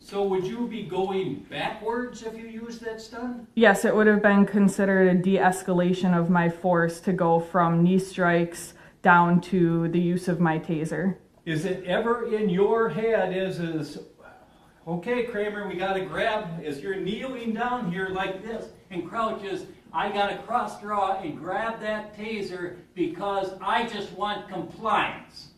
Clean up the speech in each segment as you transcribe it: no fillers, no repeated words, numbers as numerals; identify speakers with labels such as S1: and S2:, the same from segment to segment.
S1: So would you be going backwards if you used that stun?
S2: Yes, it would have been considered a de-escalation of my force to go from knee strikes down to the use of my taser.
S1: Is it ever in your head okay, Kramer, we got to grab, as you're kneeling down here like this and crouches, I got to cross draw and grab that taser because I just want compliance?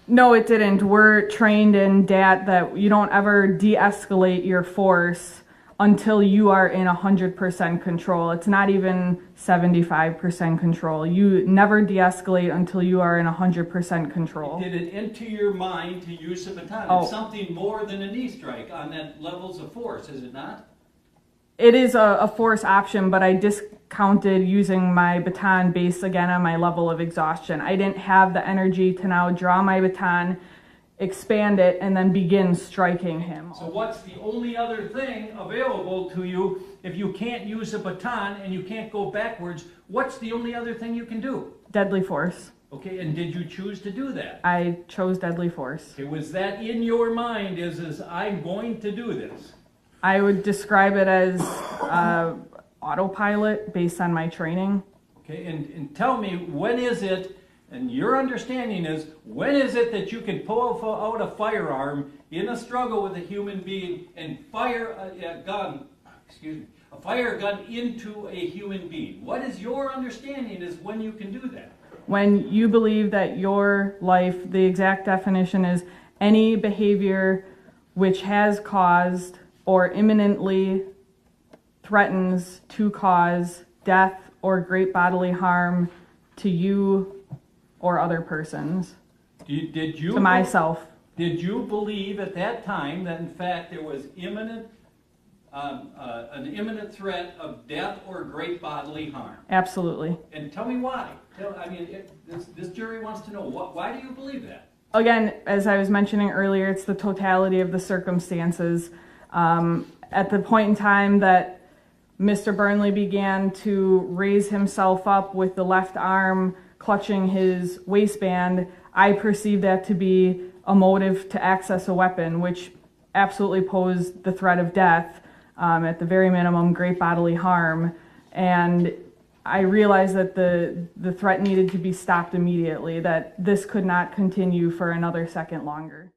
S2: No, it didn't. We're trained in DAT that you don't ever de-escalate your force until you are in 100% control. It's not even 75% control. You never de-escalate until you are in 100% control.
S1: Did it enter your mind to use a baton?
S2: Oh.
S1: It's something more than a knee strike on that levels of force, is it not?
S2: It is a force option, but I discounted using my baton based again on my level of exhaustion. I didn't have the energy to now draw my baton, expand it, and then begin striking him.
S1: So what's the only other thing available to you if you can't use a baton and you can't go backwards? What's the only other thing you can do?
S2: Deadly force.
S1: Okay, and did you choose to do that?
S2: I chose deadly force.
S1: Okay, was that in your mind is I'm going to do this?
S2: I would describe it as autopilot based on my training.
S1: Okay, and tell me, when is it, and your understanding is, when is it that you can pull out a firearm in a struggle with a human being and fire a gun into a human being? What is your understanding is when you can do that?
S2: When you believe that your life, the exact definition is any behavior which has caused or imminently threatens to cause death or great bodily harm to you or other persons. To myself.
S1: Did you believe at that time that in fact there was an imminent threat of death or great bodily harm?
S2: Absolutely.
S1: And tell me why. This jury wants to know, why do you believe that?
S2: Again, as I was mentioning earlier, it's the totality of the circumstances. At the point in time that Mr. Burnley began to raise himself up with the left arm clutching his waistband, I perceived that to be a motive to access a weapon, which absolutely posed the threat of death, at the very minimum, great bodily harm. And I realized that the threat needed to be stopped immediately, that this could not continue for another second longer.